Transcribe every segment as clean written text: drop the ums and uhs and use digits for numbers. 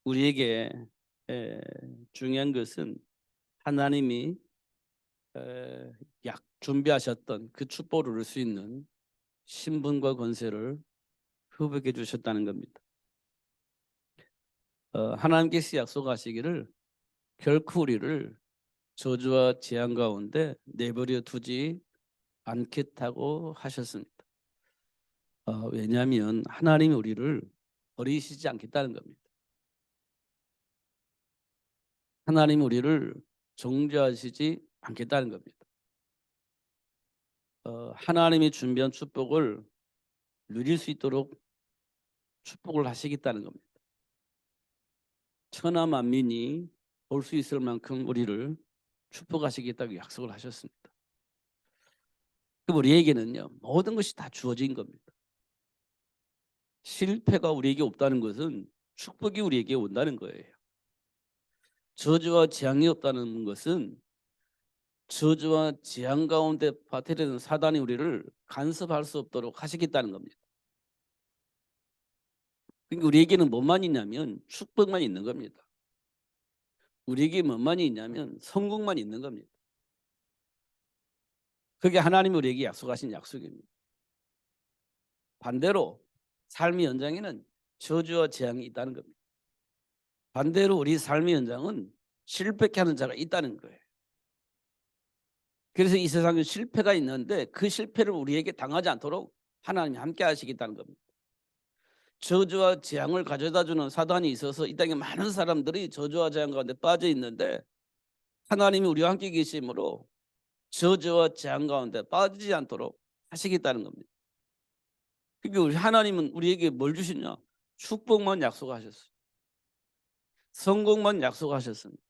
우리에게 중요한 것은 하나님이 약 준비하셨던 그 축복을 누릴 수 있는 신분과 권세를 회복해 주셨다는 겁니다. 하나님께서 약속하시기를 결코 우리를 저주와 재앙 가운데 내버려 두지 않겠다고 하셨습니다. 왜냐하면 하나님이 우리를 버리시지 않겠다는 겁니다. 하나님이 우리를 정죄하시지 않겠다는 겁니다. 하나님이 준비한 축복을 누릴 수 있도록 축복을 하시겠다는 겁니다. 천하 만민이 볼 수 있을 만큼 우리를 축복하시겠다고 약속을 하셨습니다. 그럼 우리에게는요, 모든 것이 다 주어진 겁니다. 실패가 우리에게 없다는 것은 축복이 우리에게 온다는 거예요. 저주와 재앙이 없다는 것은 저주와 재앙 가운데 빠뜨리는 사단이 우리를 간섭할 수 없도록 하시겠다는 겁니다. 그러니까 우리에게는 뭐만 있냐면 축복만 있는 겁니다. 우리에게 뭐만 있냐면 성공만 있는 겁니다. 그게 하나님이 우리에게 약속하신 약속입니다. 반대로 삶의 현장에는 저주와 재앙이 있다는 겁니다. 반대로 우리 삶의 현장은 실패케 하는 자가 있다는 거예요. 그래서 이 세상에 실패가 있는데 그 실패를 우리에게 당하지 않도록 하나님이 함께 하시겠다는 겁니다. 저주와 재앙을 가져다주는 사단이 있어서 이 땅에 많은 사람들이 저주와 재앙 가운데 빠져 있는데 하나님이 우리와 함께 계심으로 저주와 재앙 가운데 빠지지 않도록 하시겠다는 겁니다. 그러니까 우리 하나님은 우리에게 뭘 주시냐? 축복만 약속하셨어요. 성공만 약속하셨습니다.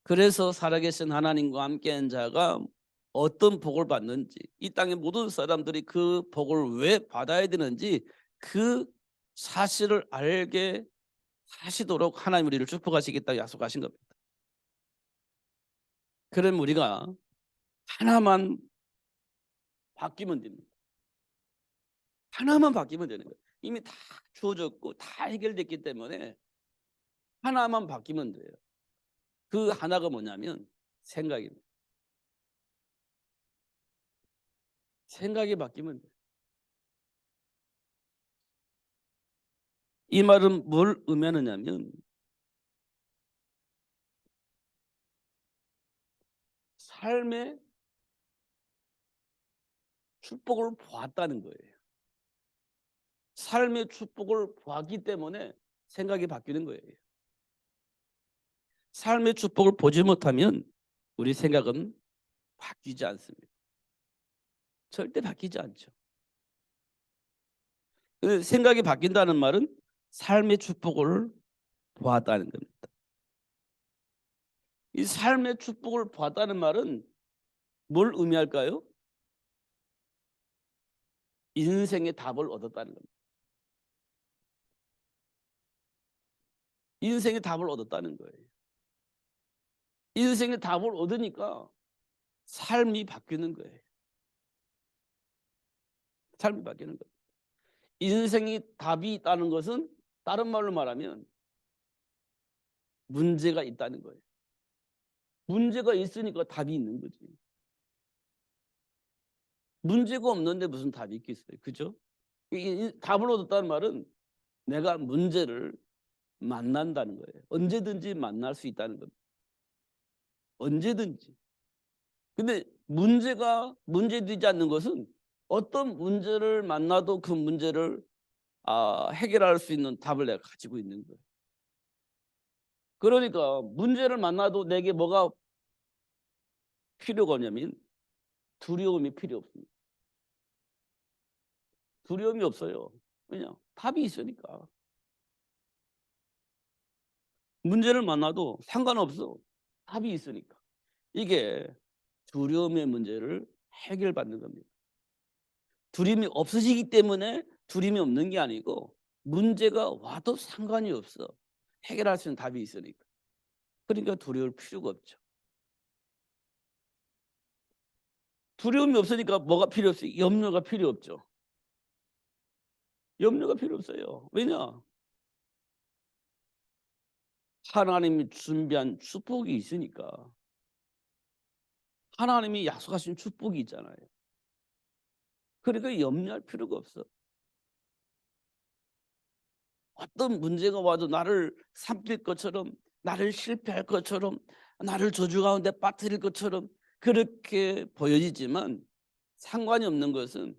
그래서 살아계신 하나님과 함께한 자가 어떤 복을 받는지, 이 땅의 모든 사람들이 그 복을 왜 받아야 되는지 그 사실을 알게 하시도록 하나님 우리를 축복하시겠다고 약속하신 겁니다. 그럼 우리가 하나만 바뀌면 됩니다. 하나만 바뀌면 되는 거예요. 이미 다 주어졌고 다 해결됐기 때문에 하나만 바뀌면 돼요. 그 하나가 뭐냐면 생각입니다. 생각이 바뀌면 돼요. 이 말은 뭘 의미하느냐면 삶의 축복을 보았다는 거예요. 삶의 축복을 보았기 때문에 생각이 바뀌는 거예요. 삶의 축복을 보지 못하면 우리 생각은 바뀌지 않습니다. 절대 바뀌지 않죠. 생각이 바뀐다는 말은 삶의 축복을 보았다는 겁니다. 이 삶의 축복을 보았다는 말은 뭘 의미할까요? 인생의 답을 얻었다는 겁니다. 인생의 답을 얻었다는 거예요. 인생의 답을 얻으니까 삶이 바뀌는 거예요. 삶이 바뀌는 거예요. 인생이 답이 있다는 것은 다른 말로 말하면 문제가 있다는 거예요. 문제가 있으니까 답이 있는 거지. 문제가 없는데 무슨 답이 있겠어요. 그죠? 이 답을 얻었다는 말은 내가 문제를 만난다는 거예요. 언제든지 만날 수 있다는 겁니다. 언제든지. 근데 문제가 문제되지 않는 것은 어떤 문제를 만나도 그 문제를 해결할 수 있는 답을 내가 가지고 있는 거예요. 그러니까 문제를 만나도 내게 뭐가 필요가 없냐면 두려움이 필요 없습니다. 두려움이 없어요. 왜냐? 답이 있으니까. 문제를 만나도 상관없어. 답이 있으니까. 이게 두려움의 문제를 해결받는 겁니다. 두려움이 없으시기 때문에 두려움이 없는 게 아니고 문제가 와도 상관이 없어. 해결할 수 있는 답이 있으니까. 그러니까 두려울 필요가 없죠. 두려움이 없으니까 뭐가 필요 없어요? 염려가 필요 없죠. 염려가 필요 없어요. 왜냐? 하나님이 준비한 축복이 있으니까. 하나님이 약속하신 축복이 있잖아요. 그러니까 염려할 필요가 없어. 어떤 문제가 와도 나를 삼킬 것처럼, 나를 실패할 것처럼, 나를 저주 가운데 빠뜨릴 것처럼 그렇게 보여지지만 상관이 없는 것은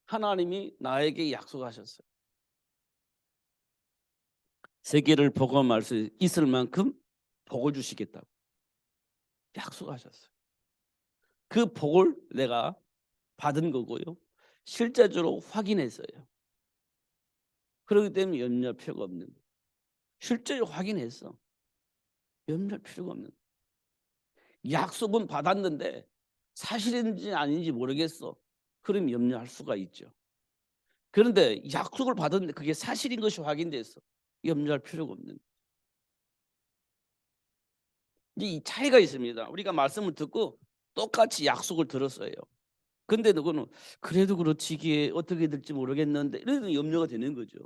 하나님이 나에게 약속하셨어요. 세계를 복음할 수 있을 만큼 복을 주시겠다고 약속하셨어요. 그 복을 내가 받은 거고요. 실제적으로 확인했어요. 그렇기 때문에 염려할 필요가 없는 거예요. 실제로 확인했어. 염려할 필요가 없는 거예요. 약속은 받았는데 사실인지 아닌지 모르겠어. 그럼 염려할 수가 있죠. 그런데 약속을 받았는데 그게 사실인 것이 확인됐어. 염려할 필요가 없는 거예요. 이 차이가 있습니다. 우리가 말씀을 듣고 똑같이 약속을 들었어요. 근데 누구는 그래도 그렇지 이게 어떻게 될지 모르겠는데 이래도 염려가 되는 거죠.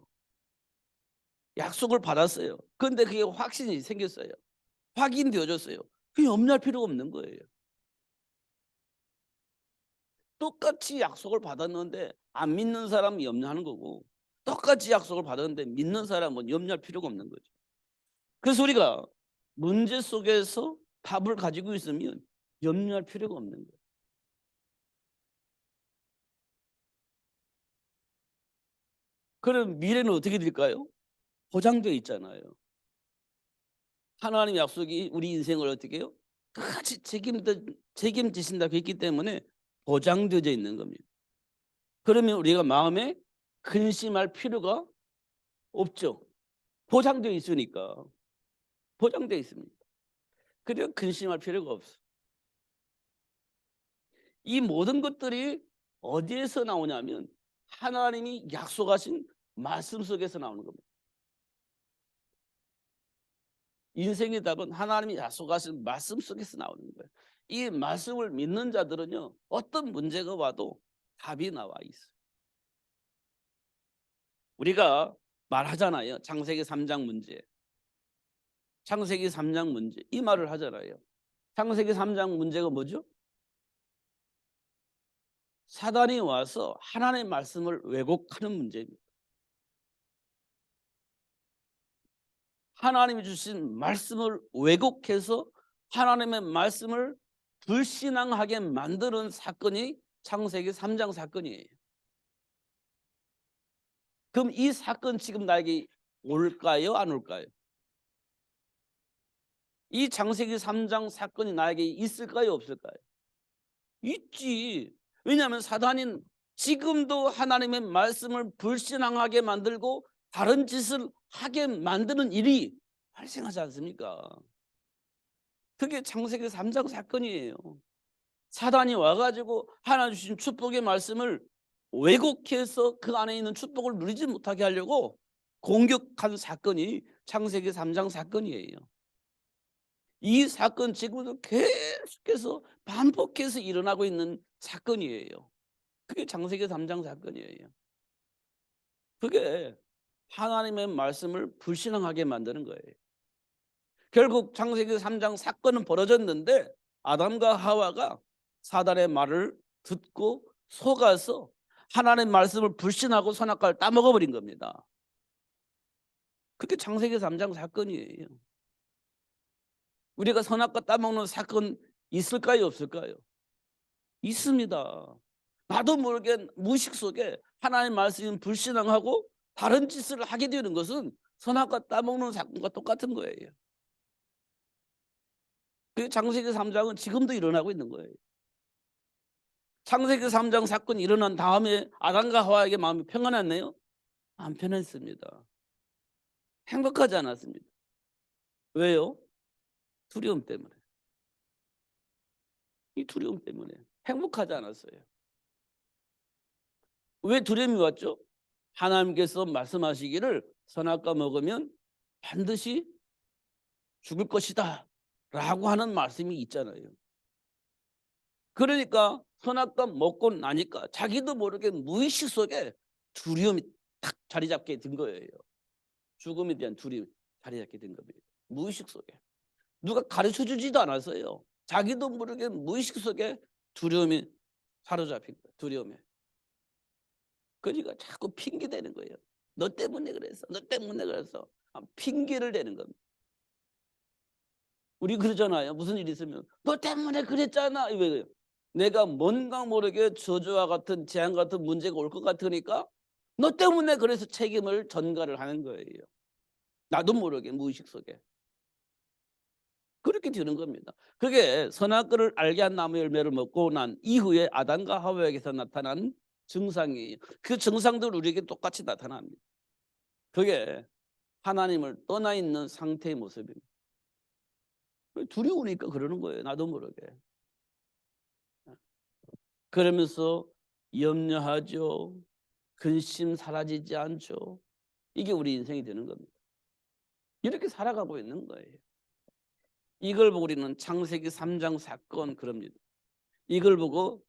약속을 받았어요. 근데 그게 확신이 생겼어요. 확인되어졌어요. 그 염려할 필요가 없는 거예요. 똑같이 약속을 받았는데 안 믿는 사람은 염려하는 거고 똑같이 약속을 받았는데 믿는 사람은 염려할 필요가 없는 거죠. 그래서 우리가 문제 속에서 답을 가지고 있으면 염려할 필요가 없는 거예요. 그럼 미래는 어떻게 될까요? 보장되어 있잖아요. 하나님 약속이 우리 인생을 어떻게 해요? 끝까지 책임지신다고 했기 때문에 보장되어져 있는 겁니다. 그러면 우리가 마음에 근심할 필요가 없죠. 보장되어 있으니까. 보장되어 있습니다. 그래서 근심할 필요가 없어. 이 모든 것들이 어디에서 나오냐면 하나님이 약속하신 말씀 속에서 나오는 겁니다. 인생의 답은 하나님이 약속하신 말씀 속에서 나오는 거예요. 이 말씀을 믿는 자들은요, 어떤 문제가 와도 답이 나와 있어요. 우리가 말하잖아요. 창세기 3장 문제. 창세기 3장 문제. 이 말을 하잖아요. 창세기 3장 문제가 뭐죠? 사단이 와서 하나님의 말씀을 왜곡하는 문제입니다. 하나님이 주신 말씀을 왜곡해서 하나님의 말씀을 불신앙하게 만드는 사건이 창세기 3장 사건이에요. 그럼 이 사건 지금 나에게 올까요? 안 올까요? 이 창세기 3장 사건이 나에게 있을까요? 없을까요? 있지. 왜냐하면 사단은 지금도 하나님의 말씀을 불신앙하게 만들고 다른 짓을 하게 만드는 일이 발생하지 않습니까? 그게 창세기 3장 사건이에요. 사단이 와가지고 하나님 주신 축복의 말씀을 왜곡해서 그 안에 있는 축복을 누리지 못하게 하려고 공격한 사건이 창세기 3장 사건이에요. 이 사건 지금도 계속해서 반복해서 일어나고 있는 사건이에요. 그게 창세기 3장 사건이에요. 그게 하나님의 말씀을 불신앙하게 만드는 거예요. 결국 창세기 3장 사건은 벌어졌는데 아담과 하와가 사단의 말을 듣고 속아서 하나님의 말씀을 불신하고 선악과를 따먹어버린 겁니다. 그게 창세기 3장 사건이에요. 우리가 선악과 따먹는 사건 있을까요? 없을까요? 있습니다. 나도 모르게 무의식 속에 하나님의 말씀 불신앙하고 다른 짓을 하게 되는 것은 선악과 따먹는 사건과 똑같은 거예요. 그 창세기 3장은 지금도 일어나고 있는 거예요. 창세기 3장 사건이 일어난 다음에 아담과 하와에게 마음이 평안했네요? 안 편했습니다. 행복하지 않았습니다. 왜요? 두려움 때문에. 이 두려움 때문에 행복하지 않았어요. 왜 두려움이 왔죠? 하나님께서 말씀하시기를 선악과 먹으면 반드시 죽을 것이다 라고 하는 말씀이 있잖아요. 그러니까 선악과 먹고 나니까 자기도 모르게 무의식 속에 두려움이 탁 자리 잡게 된 거예요. 죽음에 대한 두려움이 자리 잡게 된 겁니다. 무의식 속에. 누가 가르쳐 주지도 않았어요. 자기도 모르게 무의식 속에 두려움이 사로잡힌 거예요. 두려움에. 그러니까 자꾸 핑계 대는 거예요. 너 때문에 그랬어. 너 때문에 그랬어. 핑계를 대는 겁니다. 우리 그러잖아요. 무슨 일 있으면 너 때문에 그랬잖아. 왜 내가 뭔가 모르게 저주와 같은 재앙 같은 문제가 올 것 같으니까 너 때문에 그래서 책임을 전가를 하는 거예요. 나도 모르게 무의식 속에. 그렇게 되는 겁니다. 그게 선악과를 알게 한 나무 열매를 먹고 난 이후에 아담과 하와에게서 나타난 증상이에요. 그 증상들 우리에게 똑같이 나타납니다. 그게 하나님을 떠나 있는 상태의 모습입니다. 두려우니까 그러는 거예요. 나도 모르게. 그러면서 염려하죠. 근심 사라지지 않죠. 이게 우리 인생이 되는 겁니다. 이렇게 살아가고 있는 거예요. 이걸 보고 우리는 창세기 3장 사건 그럽니다. 이걸 보고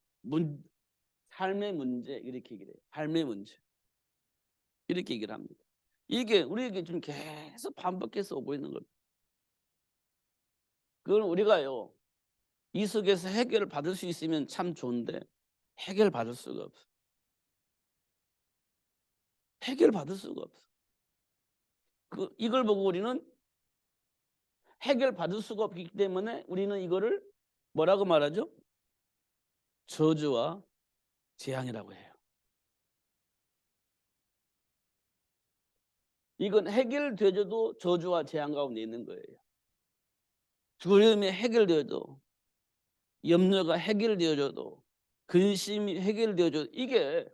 삶의 문제 이렇게 얘기를 해요. 삶의 문제 이렇게 얘기를 합니다. 이게 우리에게 좀 계속 반복해서 오고 있는 겁니다. 그건 우리가요 이 속에서 해결을 받을 수 있으면 참 좋은데 해결 받을 수가 없어. 해결 받을 수가 없어. 이걸 보고 우리는 해결 받을 수가 없기 때문에 우리는 이거를 뭐라고 말하죠? 저주와 재앙이라고 해요. 이건 해결되어도 저주와 재앙 가운데 있는 거예요. 두려움이 해결되어도 염려가 해결되어져도 근심이 해결되어져도 이게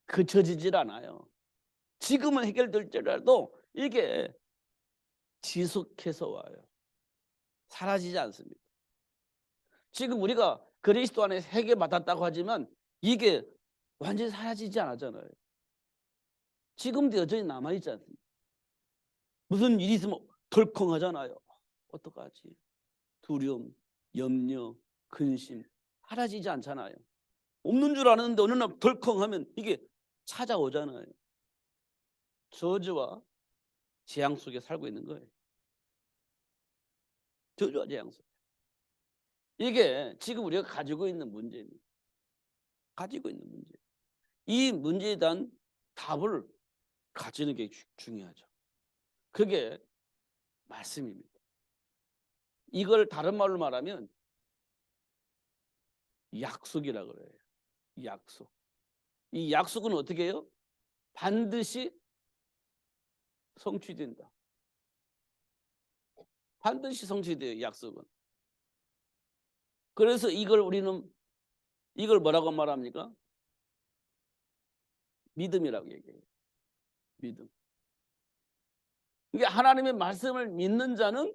그쳐지질 않아요. 지금은 해결될지라도 이게 지속해서 와요. 사라지지 않습니다. 지금 우리가 그리스도 안에 해결받았다고 하지만 이게 완전히 사라지지 않았잖아요. 지금도 여전히 남아있지 않습니까? 무슨 일이 있으면 덜컹하잖아요. 어떡하지? 두려움, 염려, 근심 사라지지 않잖아요. 없는 줄 아는데 어느 날 덜컹하면 이게 찾아오잖아요. 저주와 재앙 속에 살고 있는 거예요. 저주와 재앙 속에. 이게 지금 우리가 가지고 있는 문제입니다. 가지고 있는 문제. 이 문제에 대한 답을 가지는 게 중요하죠. 그게 말씀입니다. 이걸 다른 말로 말하면 약속이라고 그래요. 약속. 이 약속은 어떻게 해요? 반드시 성취된다. 반드시 성취돼요. 약속은. 그래서 우리는 이걸 뭐라고 말합니까? 믿음이라고 얘기해요. 믿음. 이게 하나님의 말씀을 믿는 자는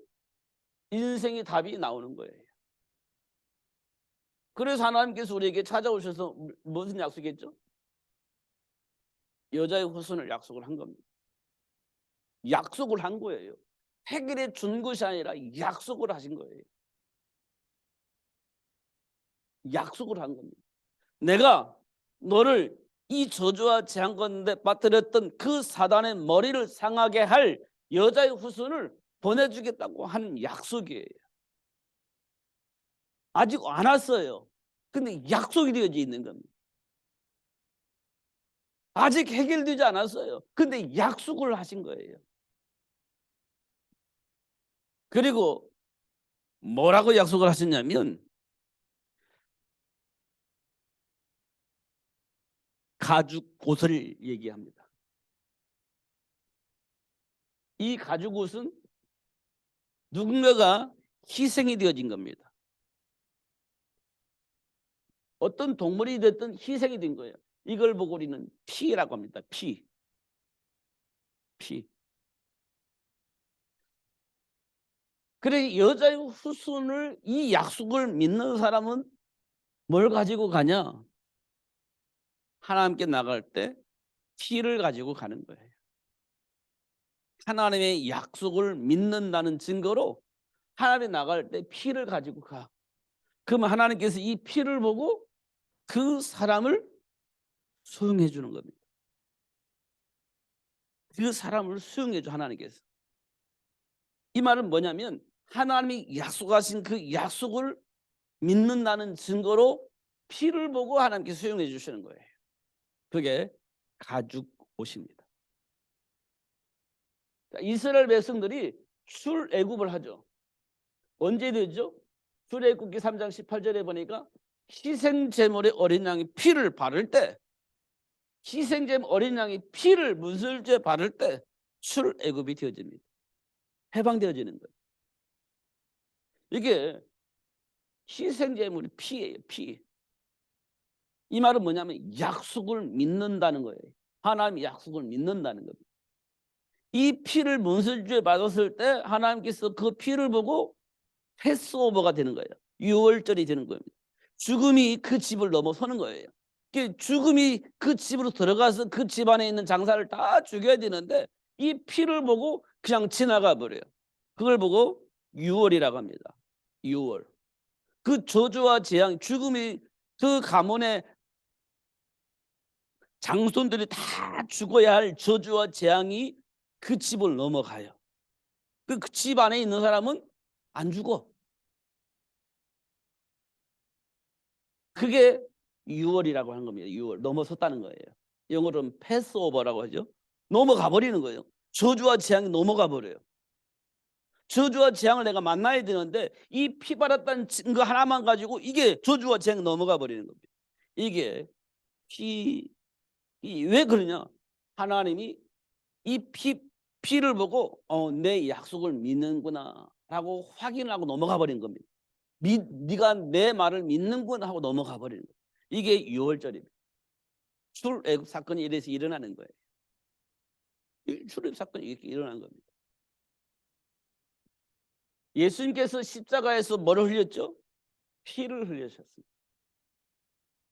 인생의 답이 나오는 거예요. 그래서 하나님께서 우리에게 찾아오셔서 무슨 약속했죠? 여자의 후손을 약속을 한 겁니다. 약속을 한 거예요. 해결해 준 것이 아니라 약속을 하신 거예요. 약속을 한 겁니다. 내가 너를 이 저주와 재앙 가운데 빠뜨렸던 그 사단의 머리를 상하게 할 여자의 후손을 보내주겠다고 하는 약속이에요. 아직 안 왔어요. 근데 약속이 되어져 있는 겁니다. 아직 해결되지 않았어요. 근데 약속을 하신 거예요. 그리고 뭐라고 약속을 하셨냐면 가죽 옷을 얘기합니다. 이 가죽 옷은 누군가가 희생이 되어진 겁니다. 어떤 동물이 됐든 희생이 된 거예요. 이걸 보고 우리는 피라고 합니다. 피. 그래 여자의 후손을 이 약속을 믿는 사람은 뭘 가지고 가냐? 하나님께 나갈 때 피를 가지고 가는 거예요. 하나님의 약속을 믿는다는 증거로 하나님께 나갈 때 피를 가지고 가. 그러면 하나님께서 이 피를 보고 그 사람을 수용해 주는 겁니다. 그 사람을 수용해 줘 하나님께서. 이 말은 뭐냐면 하나님이 약속하신 그 약속을 믿는다는 증거로 피를 보고 하나님께 수용해 주시는 거예요. 그게 가죽 옷입니다. 이스라엘 백성들이 출애굽을 하죠. 언제 되죠? 출애굽기 3장 18절에 보니까 희생제물의 어린 양이 피를 바를 때, 희생제물 어린 양이 피를 문설주에 바를 때 출애굽이 되어집니다. 해방되어지는 거예요. 이게 희생제물이 피예요. 피. 이 말은 뭐냐면 약속을 믿는다는 거예요. 하나님의 약속을 믿는다는 겁니다. 이 피를 문설주에 받았을 때 하나님께서 그 피를 보고 패스오버가 되는 거예요. 유월절이 되는 겁니다. 죽음이 그 집을 넘어서는 거예요. 죽음이 그 집으로 들어가서 그 집 안에 있는 장사를 다 죽여야 되는데 이 피를 보고 그냥 지나가 버려요. 그걸 보고 유월이라고 합니다. 유월. 그 저주와 재앙, 죽음이 그 가문의 장손들이 다 죽어야 할 저주와 재앙이 그 집을 넘어가요. 그 집 안에 있는 사람은 안 죽어. 그게 6월이라고 하는 겁니다. 6월 넘어섰다는 거예요. 영어로는 패스오버라고 하죠. 넘어가 버리는 거예요. 저주와 재앙이 넘어가 버려요. 저주와 재앙을 내가 만나야 되는데 이 피 받았다는 증거 하나만 가지고 이게 저주와 재앙이 넘어가 버리는 겁니다. 이게 왜 그러냐? 하나님이 이 피를 보고 내 약속을 믿는구나라고 확인하고 넘어가 버린 겁니다. 네가 내 말을 믿는구나 하고 넘어가 버리는 거예요. 이게 6월절입니다. 출애굽 사건이 이래서 일어나는 거예요. 출애굽 사건이 이렇게 일어난 겁니다. 예수님께서 십자가에서 뭐를 흘렸죠? 피를 흘리셨습니다.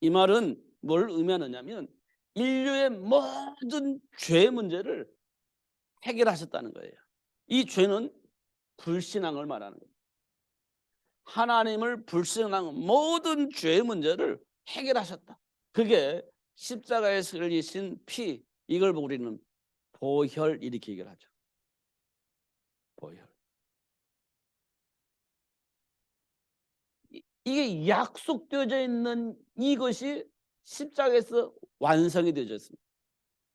이 말은 뭘 의미하느냐면 인류의 모든 죄 문제를 해결하셨다는 거예요. 이 죄는 불신앙을 말하는 거예요. 하나님을 불신앙한 모든 죄 문제를 해결하셨다. 그게 십자가에서 흘리신 피, 이걸 보고 우리는 보혈 이렇게 얘기를 하죠. 보혈. 이게 약속되어져 있는 이것이 십자가에서 완성이 되어졌습니다.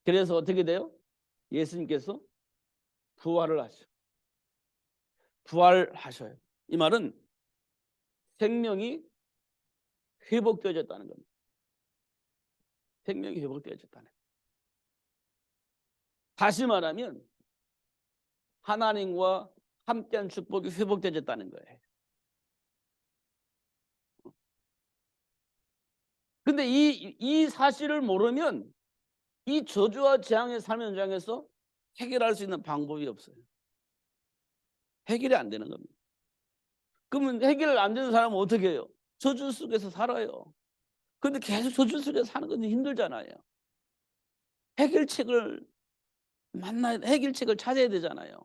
그래서 어떻게 돼요? 예수님께서 부활을 하셔. 부활하셔요. 이 말은 생명이 회복되어졌다는 겁니다. 생명이 회복되어졌다는 거예요. 다시 말하면 하나님과 함께한 축복이 회복되어졌다는 거예요. 근데 이 사실을 모르면 이 저주와 재앙의 삶 현장에서 해결할 수 있는 방법이 없어요. 해결이 안 되는 겁니다. 그러면 해결 안 되는 사람은 어떻게 해요? 저주 속에서 살아요. 근데 계속 저주 속에서 사는 건 힘들잖아요. 해결책을 해결책을 찾아야 되잖아요.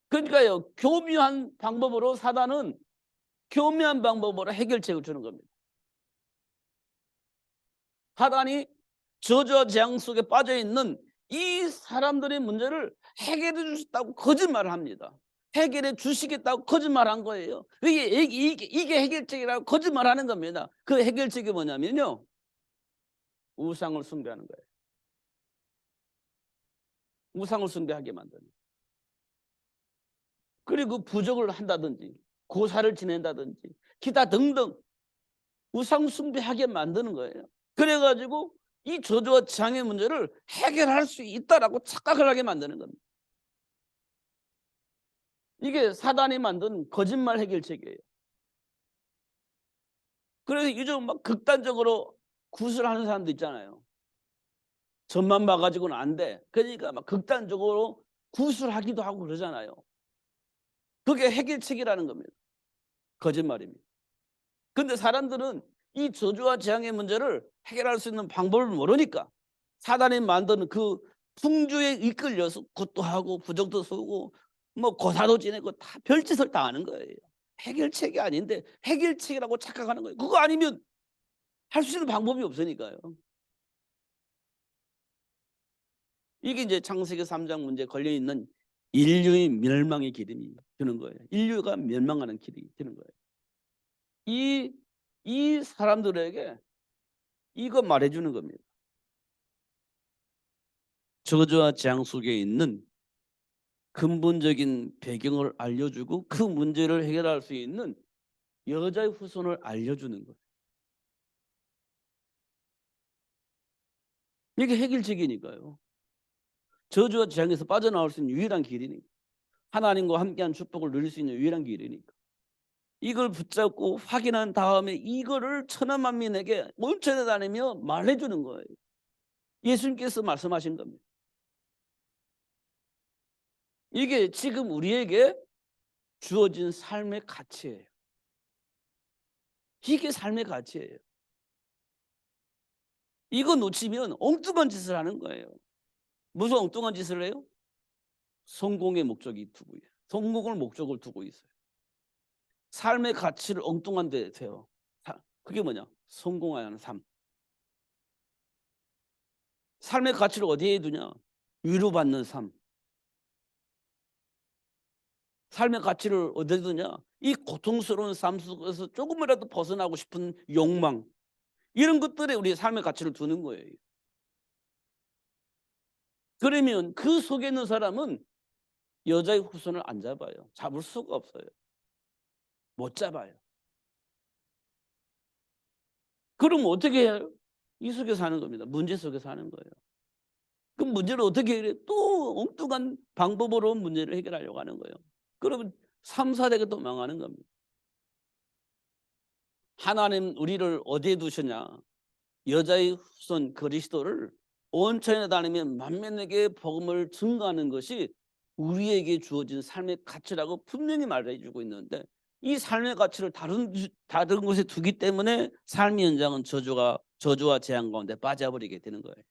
그러니까요, 교묘한 방법으로 사단은 교묘한 방법으로 해결책을 주는 겁니다. 사단이 저주와 재앙 속에 빠져 있는 이 사람들의 문제를 해결해 주셨다고 거짓말을 합니다. 해결해 주시겠다고 거짓말한 거예요. 이게 해결책이라고 거짓말하는 겁니다. 그 해결책이 뭐냐면요, 우상을 숭배하는 거예요. 우상을 숭배하게 만드는. 그리고 부적을 한다든지 고사를 지낸다든지 기타 등등 우상 숭배하게 만드는 거예요. 그래가지고 이 저주와 재앙의 문제를 해결할 수 있다라고 착각을 하게 만드는 겁니다. 이게 사단이 만든 거짓말 해결책이에요. 그래서 요즘 막 극단적으로 구술하는 사람도 있잖아요. 전만 봐가지고는 안 돼. 그러니까 막 극단적으로 구술하기도 하고 그러잖아요. 그게 해결책이라는 겁니다. 거짓말입니다. 근데 사람들은 이 저주와 재앙의 문제를 해결할 수 있는 방법을 모르니까 사단이 만드는 그 풍조에 이끌려서 굿도 하고 부적도 쓰고 뭐 고사도 지내고 다 별짓을 다 하는 거예요. 해결책이 아닌데 해결책이라고 착각하는 거예요. 그거 아니면 할 수 있는 방법이 없으니까요. 이게 이제 창세기 3장 문제에 걸려 있는 인류의 멸망의 길이 되는 거예요. 인류가 멸망하는 길이 되는 거예요. 이 사람들에게 이거 말해주는 겁니다. 저주와 재앙 속에 있는 근본적인 배경을 알려주고 그 문제를 해결할 수 있는 여자의 후손을 알려주는 거예요. 이게 해결책이니까요. 저주와 재앙에서 빠져나올 수 있는 유일한 길이니까. 하나님과 함께한 축복을 누릴 수 있는 유일한 길이니까. 이걸 붙잡고 확인한 다음에 이거를 천하만민에게 온천에 다니며 말해주는 거예요. 예수님께서 말씀하신 겁니다. 이게 지금 우리에게 주어진 삶의 가치예요. 이게 삶의 가치예요. 이거 놓치면 엉뚱한 짓을 하는 거예요. 무슨 엉뚱한 짓을 해요? 성공의 목적이 두고 있어요. 성공을 목적을 두고 있어요. 삶의 가치를 엉뚱한 데 세요. 그게 뭐냐? 성공하는 삶. 삶의 가치를 어디에 두냐? 위로받는 삶. 삶의 가치를 어디에 두냐? 이 고통스러운 삶 속에서 조금이라도 벗어나고 싶은 욕망. 이런 것들에 우리 삶의 가치를 두는 거예요. 그러면 그 속에 있는 사람은 여자의 후손을 안 잡아요. 잡을 수가 없어요. 못 잡아요. 그럼 어떻게 해요? 이 속에 사는 겁니다. 문제 속에 사는 거예요. 그 문제를 어떻게 해결해? 또 엉뚱한 방법으로 문제를 해결하려고 하는 거예요. 그러면 3, 4대가 또 망하는 겁니다. 하나님 우리를 어디에 두셨냐? 여자의 후손 그리스도를 온천에 다니면 만민에게 복음을 증거하는 것이 우리에게 주어진 삶의 가치라고 분명히 말해주고 있는데 이 삶의 가치를 다른 곳에 두기 때문에 삶의 현장은 저주와 재앙 가운데 빠져버리게 되는 거예요.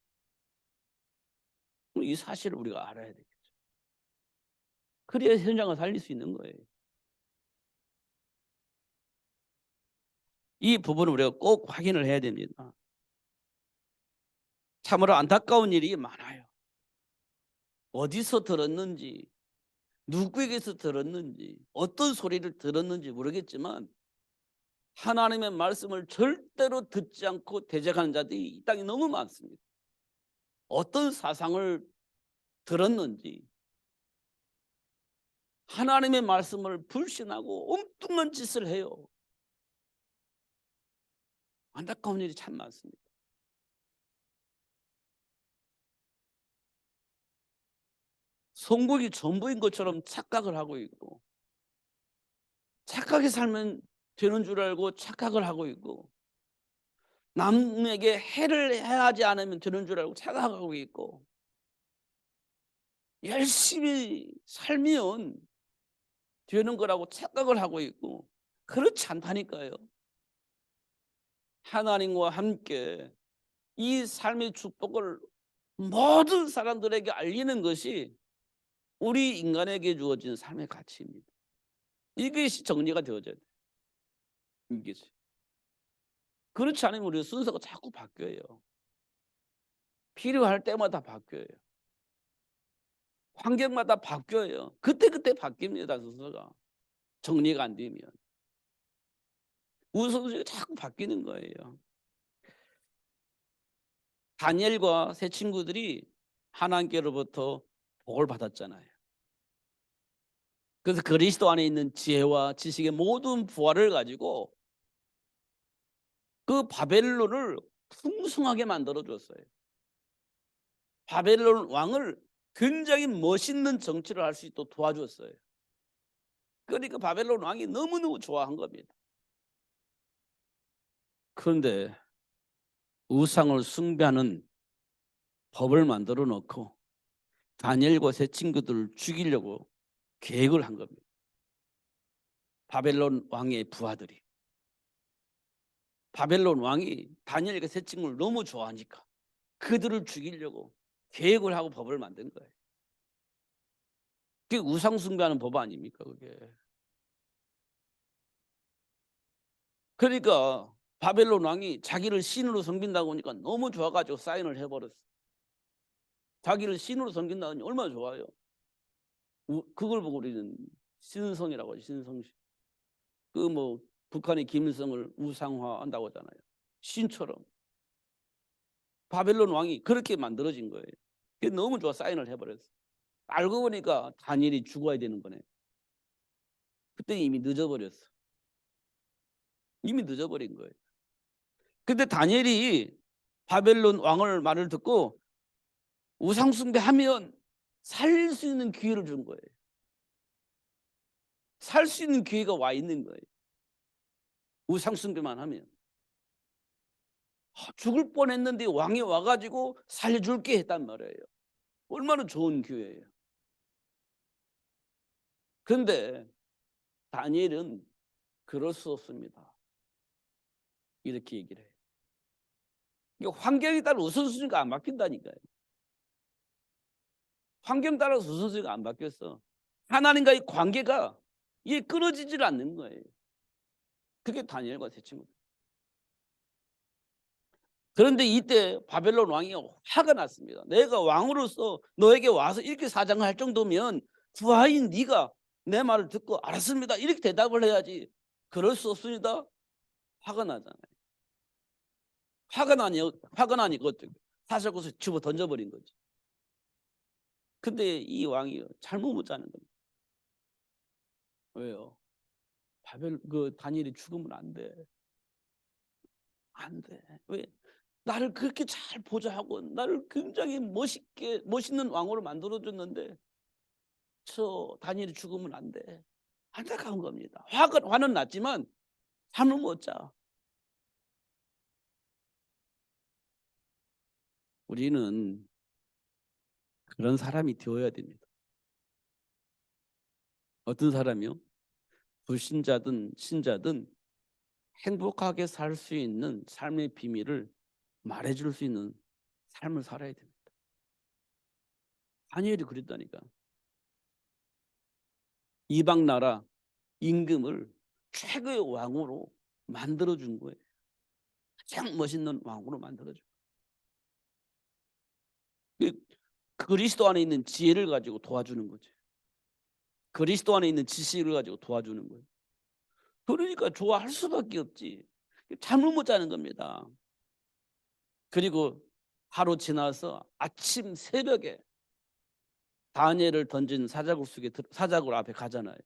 이 사실을 우리가 알아야 되겠죠. 그래야 현장을 살릴 수 있는 거예요. 이 부분을 우리가 꼭 확인을 해야 됩니다. 참으로 안타까운 일이 많아요. 어디서 들었는지, 누구에게서 들었는지, 어떤 소리를 들었는지 모르겠지만 하나님의 말씀을 절대로 듣지 않고 대적하는 자들이 이 땅에 너무 많습니다. 어떤 사상을 들었는지 하나님의 말씀을 불신하고 엉뚱한 짓을 해요. 안타까운 일이 참 많습니다. 성공이 전부인 것처럼 착각을 하고 있고 착하게 살면 되는 줄 알고 착각을 하고 있고 남에게 해를 해하지 않으면 되는 줄 알고 착각하고 있고 열심히 살면 되는 거라고 착각을 하고 있고 그렇지 않다니까요. 하나님과 함께 이 삶의 축복을 모든 사람들에게 알리는 것이 우리 인간에게 주어진 삶의 가치입니다. 이것이 정리가 되어져야 돼요. 이것이. 그렇지 않으면 우리 순서가 자꾸 바뀌어요. 필요할 때마다 바뀌어요. 환경마다 바뀌어요. 그때그때 바뀝니다. 순서가. 정리가 안 되면. 우선순위가 자꾸 바뀌는 거예요. 다니엘과 세 친구들이 하나님께로부터 복을 받았잖아요. 그래서 그리스도 안에 있는 지혜와 지식의 모든 부활을 가지고 그 바벨론을 풍성하게 만들어 줬어요. 바벨론 왕을 굉장히 멋있는 정치를 할 수 있도록 도와줬어요. 그러니까 바벨론 왕이 너무너무 좋아한 겁니다. 그런데 우상을 숭배하는 법을 만들어 놓고 다니엘과 세 친구들을 죽이려고 계획을 한 겁니다. 바벨론 왕의 부하들이. 바벨론 왕이 다니엘과 세 친구를 너무 좋아하니까 그들을 죽이려고 계획을 하고 법을 만든 거예요. 그게 우상 숭배하는 법 아닙니까 그게. 그러니까 바벨론 왕이 자기를 신으로 섬긴다고 하니까 너무 좋아가지고 사인을 해버렸어. 자기를 신으로 섬긴다니 얼마나 좋아요. 그걸 보고 우리는 신성이라고 하죠. 신성시. 그 뭐 북한이 김일성을 우상화한다고 하잖아요. 신처럼. 바벨론 왕이 그렇게 만들어진 거예요. 그게 너무 좋아 사인을 해버렸어. 알고 보니까 다니엘이 죽어야 되는 거네. 그때 이미 늦어버렸어. 이미 늦어버린 거예요. 근데 다니엘이 바벨론 왕을 말을 듣고 우상숭배하면 살릴 수 있는 기회를 준 거예요. 살 수 있는 기회가 와 있는 거예요. 우상숭배만 하면. 죽을 뻔했는데 왕이 와가지고 살려줄게 했단 말이에요. 얼마나 좋은 기회예요. 그런데 다니엘은 그럴 수 없습니다. 이렇게 얘기를 해요. 환경에 따라 우선순위가 안 바뀐다니까요. 환경 따라서 우선순위가 안 바뀌었어. 하나님과의 관계가 이게 끊어지질 않는 거예요. 그게 다니엘과 세 친구들. 그런데 이때 바벨론 왕이 화가 났습니다. 내가 왕으로서 너에게 와서 이렇게 사장을 할 정도면 부하인 네가 내 말을 듣고 알았습니다 이렇게 대답을 해야지. 그럴 수 없습니다. 화가 나잖아요. 화가 나니까 사실것을 집어 던져버린 거죠. 근데 이 왕이 잘못 못 자는 겁니다. 왜요? 다니엘이 죽으면 안 돼. 안 돼. 왜? 나를 그렇게 잘 보좌하고 나를 굉장히 멋있는 왕으로 만들어줬는데 저 다니엘이 죽으면 안 돼. 안타까운 겁니다. 화는 났지만 잠을 못 자. 우리는 그런 사람이 되어야 됩니다. 어떤 사람이요? 불신자든 신자든 행복하게 살 수 있는 삶의 비밀을 말해줄 수 있는 삶을 살아야 됩니다. 다니엘이 그랬다니까. 이방 나라 임금을 최고의 왕으로 만들어준 거예요. 가장 멋있는 왕으로 만들어준 거예요. 그리스도 안에 있는 지혜를 가지고 도와주는 거죠. 그리스도 안에 있는 지식을 가지고 도와주는 거예요. 그러니까 좋아할 수밖에 없지. 잠을 못 자는 겁니다. 그리고 하루 지나서 아침 새벽에 다니엘을 던진 사자굴 앞에 가잖아요.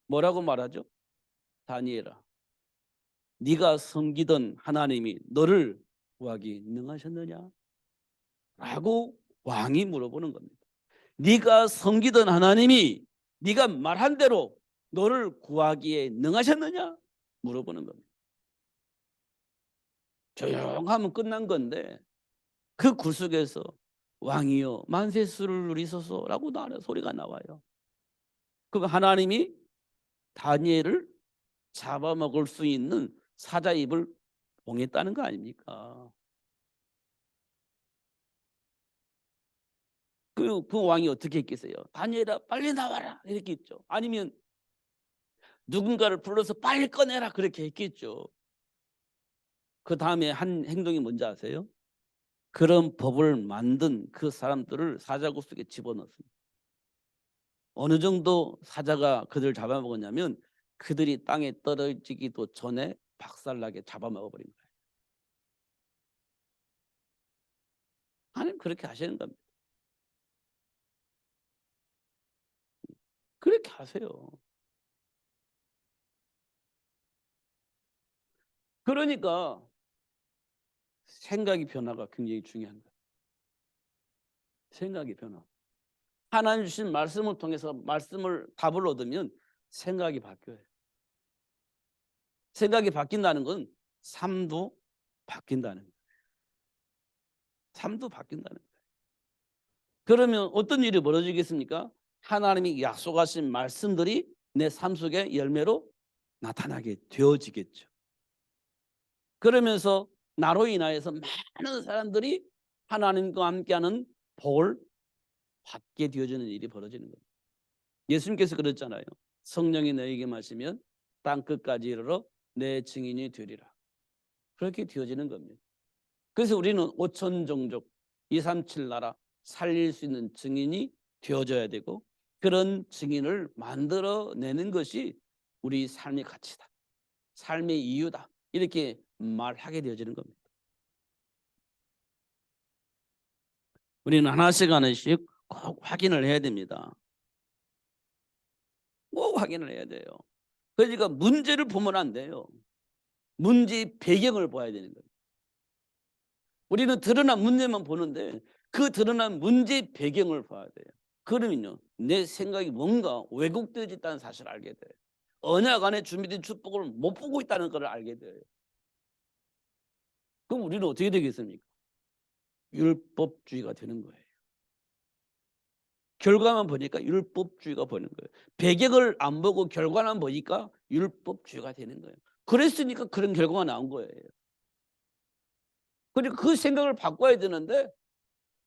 뭐라고 말하죠? 다니엘아, 네가 섬기던 하나님이 너를 구하기 능하셨느냐? 라고 왕이 물어보는 겁니다. 네가 섬기던 하나님이 네가 말한 대로 너를 구하기에 능하셨느냐? 물어보는 겁니다. 조용하면 끝난 건데 그 굴 속에서 왕이여 만세수를 누리소서라고 소리가 나와요. 그 하나님이 다니엘을 잡아먹을 수 있는 사자 입을 봉했다는 거 아닙니까? 그 왕이 어떻게 했겠어요? 다니엘아 빨리 나와라 이렇게 했죠. 아니면 누군가를 불러서 빨리 꺼내라 그렇게 했겠죠. 그 다음에 한 행동이 뭔지 아세요? 그런 법을 만든 그 사람들을 사자굴 속에 집어넣습니다. 어느 정도 사자가 그들을 잡아먹었냐면 그들이 땅에 떨어지기도 전에 박살나게 잡아먹어버린 거예요. 하나님 그렇게 하시는 겁니다. 그렇게 하세요. 그러니까 생각의 변화가 굉장히 중요한 거예요. 생각의 변화. 하나님 주신 말씀을 통해서 답을 얻으면 생각이 바뀌어요. 생각이 바뀐다는 건 삶도 바뀐다는 거예요. 삶도 바뀐다는 거예요. 그러면 어떤 일이 벌어지겠습니까? 하나님이 약속하신 말씀들이 내 삶 속에 열매로 나타나게 되어지겠죠. 그러면서 나로 인하여서 많은 사람들이 하나님과 함께하는 복을 받게 되어지는 일이 벌어지는 거예요. 예수님께서 그랬잖아요. 성령이 너에게 마시면 땅 끝까지 이르러 내 증인이 되리라. 그렇게 되어지는 겁니다. 그래서 우리는 5천 종족 237 나라 살릴 수 있는 증인이 되어져야 되고 그런 증인을 만들어내는 것이 우리 삶의 가치다. 삶의 이유다. 이렇게 말하게 되어지는 겁니다. 우리는 하나씩 하나씩 꼭 확인을 해야 됩니다. 꼭 확인을 해야 돼요. 그러니까 문제를 보면 안 돼요. 문제의 배경을 봐야 되는 거예요. 우리는 드러난 문제만 보는데 그 드러난 문제의 배경을 봐야 돼요. 그러면요, 내 생각이 뭔가 왜곡되어 있다는 사실을 알게 돼요. 언약 안에 준비된 축복을 못 보고 있다는 걸 알게 돼요. 그럼 우리는 어떻게 되겠습니까? 율법주의가 되는 거예요. 결과만 보니까 율법주의가 보는 거예요. 배경을 안 보고 결과만 보니까 율법주의가 되는 거예요. 그랬으니까 그런 결과가 나온 거예요. 그러니까 그 생각을 바꿔야 되는데,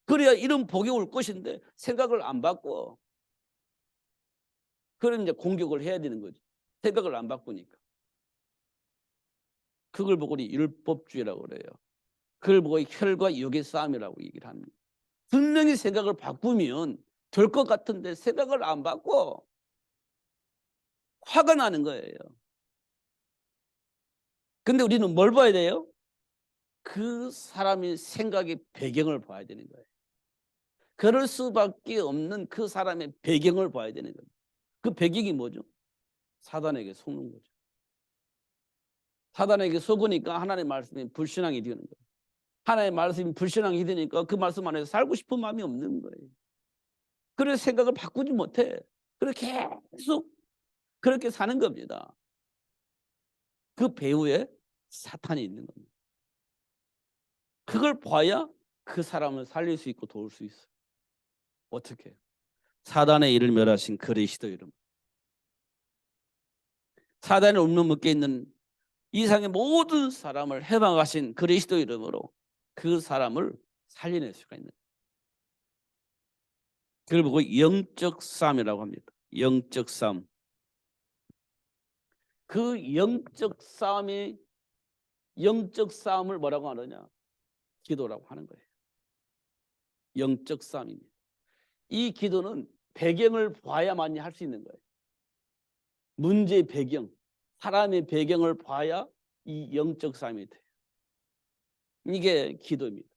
그래야 이런 복이 올 것인데 생각을 안 바꿔. 그럼 이제 공격을 해야 되는 거지. 생각을 안 바꾸니까. 그걸 보고 우리 율법주의라고 그래요. 그걸 보고 혈과 육의 싸움이라고 얘기를 합니다. 분명히 생각을 바꾸면 될 것 같은데 생각을 안 바꿔. 화가 나는 거예요. 근데 우리는 뭘 봐야 돼요? 그 사람의 생각의 배경을 봐야 되는 거예요. 그럴 수밖에 없는 그 사람의 배경을 봐야 되는 거예요. 그 배경이 뭐죠? 사단에게 속는 거죠. 사단에게 속으니까 하나님의 말씀이 불신앙이 되는 거예요. 하나님의 말씀이 불신앙이 되니까 그 말씀 안에서 살고 싶은 마음이 없는 거예요. 그래서 생각을 바꾸지 못해. 그렇게 계속 그렇게 사는 겁니다. 그 배후에 사탄이 있는 겁니다. 그걸 봐야 그 사람을 살릴 수 있고 도울 수 있어요. 어떻게? 사단의 일을 멸하신 그리스도 이름. 사단의 없는 묶여 있는 이상의 모든 사람을 해방하신 그리스도 이름으로 그 사람을 살려낼 수가 있는. 그걸 보고 영적 싸움이라고 합니다. 영적 싸움. 그 영적 싸움을 뭐라고 하느냐? 기도라고 하는 거예요. 영적 싸움입니다. 이 기도는 배경을 봐야만이 할 수 있는 거예요. 문제의 배경, 사람의 배경을 봐야 이 영적 싸움이 돼요. 이게 기도입니다.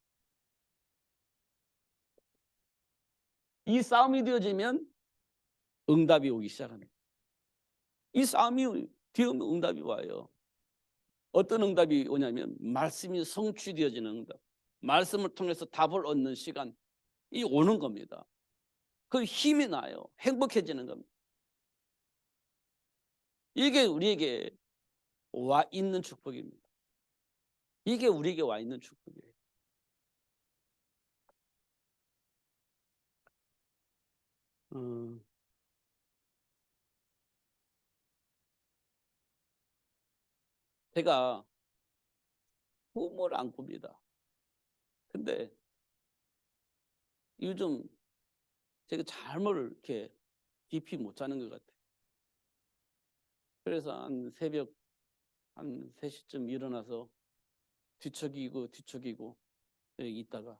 이 싸움이 되어지면 응답이 오기 시작합니다. 이 싸움이 되면 응답이 와요. 어떤 응답이 오냐면 말씀이 성취되어지는 응답. 말씀을 통해서 답을 얻는 시간이 오는 겁니다. 그 힘이 나요. 행복해지는 겁니다. 이게 우리에게 와 있는 축복입니다. 이게 우리에게 와 있는 축복이에요. 제가 꿈을 안 꿉니다. 근데 요즘 제가 잠을 이렇게 깊이 못 자는 것 같아요. 그래서 한 새벽 한 3시쯤 일어나서 뒤척이고 여기 있다가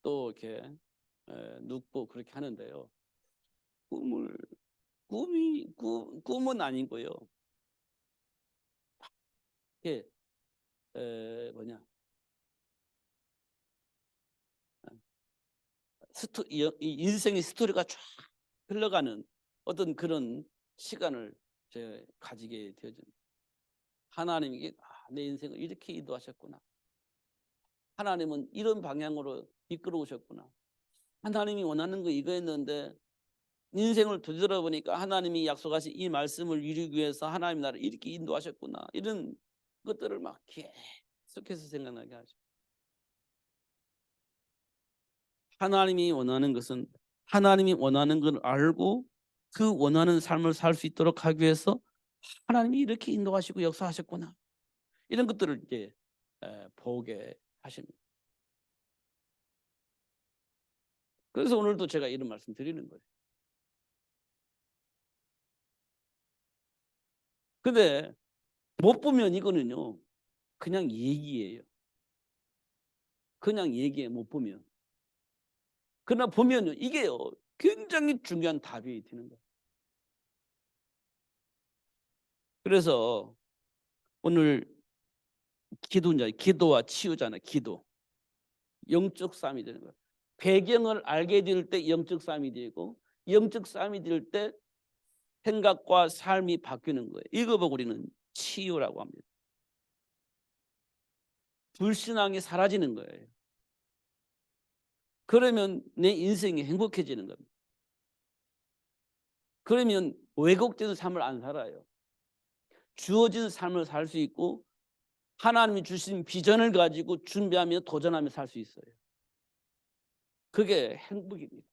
또 이렇게 눕고 그렇게 하는데요. 꿈은 아니고요. 이게 뭐냐, 이 인생의 스토리가 쫙 흘러가는 어떤 그런 시간을 제가 가지게 되어집니다. 하나님이 내 인생을 이렇게 인도하셨구나. 하나님은 이런 방향으로 이끌어 오셨구나. 하나님이 원하는 거 이거였는데 인생을 되돌아보니까 하나님이 약속하신 이 말씀을 이루기 위해서 하나님 나를 이렇게 인도하셨구나. 이런 것들을 막 계속해서 생각나게 하죠. 하나님이 원하는 것은 하나님이 원하는 걸 알고 그 원하는 삶을 살 수 있도록 하기 위해서 하나님이 이렇게 인도하시고 역사하셨구나. 이런 것들을 이제 보게 하십니다. 그래서 오늘도 제가 이런 말씀 드리는 거예요. 근데 못 보면 이거는요, 그냥 얘기예요. 그냥 얘기해, 못 보면. 그러나 보면요, 이게요, 굉장히 중요한 답이 되는 거예요. 그래서 오늘 기도와 치유잖아요. 기도. 영적 싸움이 되는 거예요. 배경을 알게 될 때 영적 싸움이 되고, 영적 싸움이 될 때 생각과 삶이 바뀌는 거예요. 이거 보고 우리는 치유라고 합니다. 불신앙이 사라지는 거예요. 그러면 내 인생이 행복해지는 겁니다. 그러면 왜곡된 삶을 안 살아요. 주어진 삶을 살 수 있고, 하나님이 주신 비전을 가지고 준비하며 도전하며 살 수 있어요. 그게 행복입니다.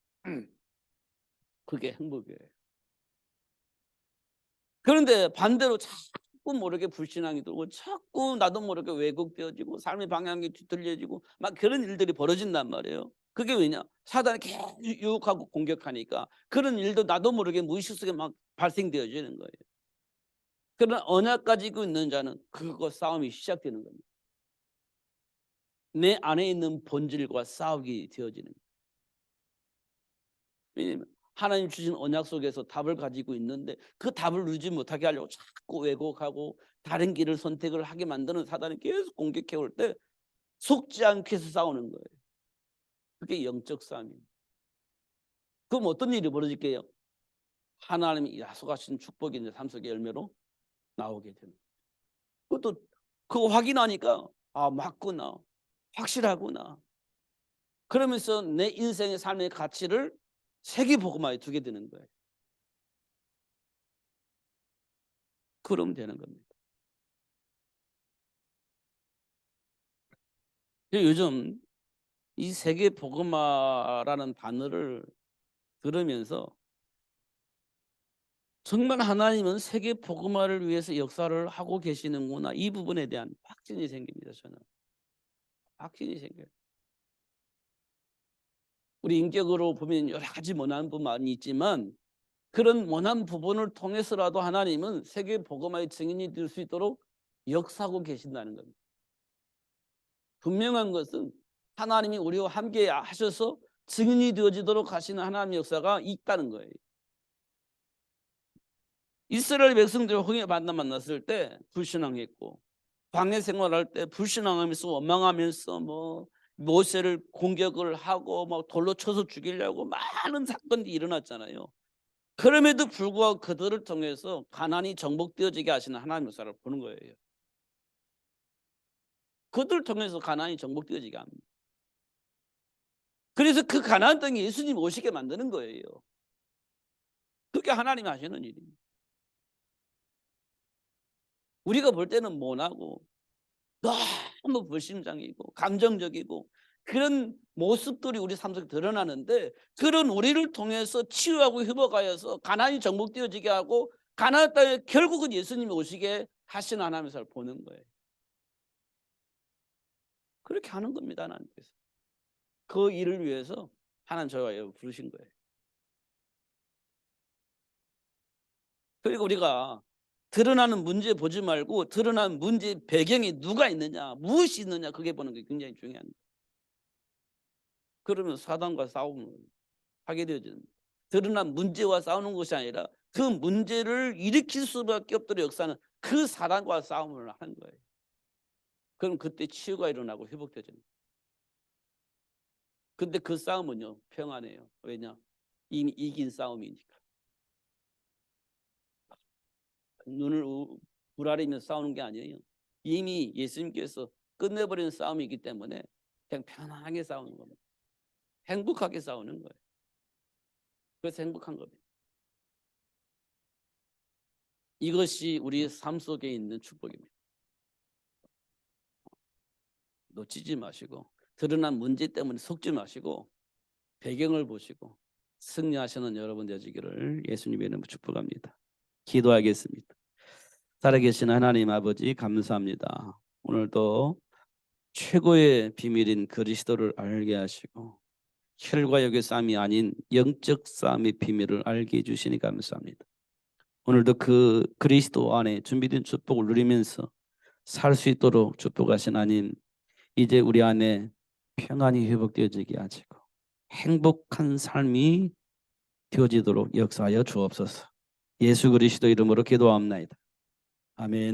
그게 행복이에요. 그런데 반대로 자꾸 모르게 불신앙이 들고, 자꾸 나도 모르게 왜곡되어지고, 삶의 방향이 뒤틀려지고 막 그런 일들이 벌어진단 말이에요. 그게 왜냐? 사단이 계속 유혹하고 공격하니까 그런 일도 나도 모르게 무의식 속에 막 발생되어지는 거예요. 그러나 언약 가지고 있는 자는 그거 싸움이 시작되는 겁니다. 내 안에 있는 본질과 싸우게 되어지는 거예요. 왜냐하면 하나님 주신 언약 속에서 답을 가지고 있는데, 그 답을 누리지 못하게 하려고 자꾸 왜곡하고 다른 길을 선택을 하게 만드는 사단이 계속 공격해 올 때 속지 않게 해서 싸우는 거예요. 그게 영적 싸움이에요. 그럼 어떤 일이 벌어질게요? 하나님이 약속하신 축복이 이제 삶 속의 열매로 나오게 되는 거예요. 그것도 그거 확인하니까 맞구나, 확실하구나. 그러면서 내 인생의 삶의 가치를 세계복음화에 두게 되는 거예요. 그러면 되는 겁니다. 요즘 이 세계복음화라는 단어를 들으면서 정말 하나님은 세계복음화를 위해서 역사를 하고 계시는구나, 이 부분에 대한 확신이 생깁니다. 저는 확신이 생겨요. 우리 인격으로 보면 여러 가지 원하는 부분이 있지만, 그런 원한 부분을 통해서라도 하나님은 세계복음화의 증인이 될 수 있도록 역사하고 계신다는 겁니다. 분명한 것은 하나님이 우리와 함께 하셔서 증인이 되어지도록 하시는 하나님의 역사가 있다는 거예요. 이스라엘 백성들 홍해 만나 만났을 때 불신앙했고, 광야 생활할 때 불신앙하면서 원망하면서 모세를 공격을 하고 막 돌로 쳐서 죽이려고 많은 사건이 일어났잖아요. 그럼에도 불구하고 그들을 통해서 가나안이 정복되어지게 하시는 하나님의 역사를 보는 거예요. 그들을 통해서 가나안이 정복되어지게 합니다. 그래서 그 가나안 땅에 예수님 오시게 만드는 거예요. 그게 하나님이 하시는 일입니다. 우리가 볼 때는 모나고 너무 불심장이고 감정적이고 그런 모습들이 우리 삶 속에 드러나는데, 그런 우리를 통해서 치유하고 회복하여서 가나안이 정복되어지게 하고 가나안 땅에 결국은 예수님이 오시게 하시는 하나님의 역사를 보는 거예요. 그렇게 하는 겁니다. 하나님께서. 그 일을 위해서 하나님 저와 여러분 부르신 거예요. 그리고 우리가 드러나는 문제 보지 말고 드러난 문제 배경에 누가 있느냐, 무엇이 있느냐, 그게 보는 게 굉장히 중요합니다. 그러면 사단과 싸움을 하게 되어지는, 드러난 문제와 싸우는 것이 아니라 그 문제를 일으킬 수밖에 없도록 역사는 그 사단과 싸움을 하는 거예요. 그럼 그때 치유가 일어나고 회복되어집니다. 근데 그 싸움은요 평안해요. 왜냐? 이미 이긴 싸움이니까. 눈을 부라리며 싸우는 게 아니에요. 이미 예수님께서 끝내버리는 싸움이기 때문에 그냥 편안하게 싸우는 겁니다. 행복하게 싸우는 거예요. 그래서 행복한 겁니다. 이것이 우리 삶 속에 있는 축복입니다. 놓치지 마시고, 드러난 문제 때문에 속지 마시고 배경을 보시고 승리하시는 여러분 되시기를 예수님의 이름으로 축복합니다. 기도하겠습니다. 살아계신 하나님 아버지, 감사합니다. 오늘도 최고의 비밀인 그리스도를 알게 하시고 혈과 육의 싸움이 아닌 영적 싸움의 비밀을 알게 해주시니 감사합니다. 오늘도 그 그리스도 안에 준비된 축복을 누리면서 살 수 있도록 축복하신 하나님, 이제 우리 안에 평안이 회복되어지게 하시고 행복한 삶이 되어지도록 역사하여 주옵소서. 예수 그리스도 이름으로 기도합나이다. 아멘.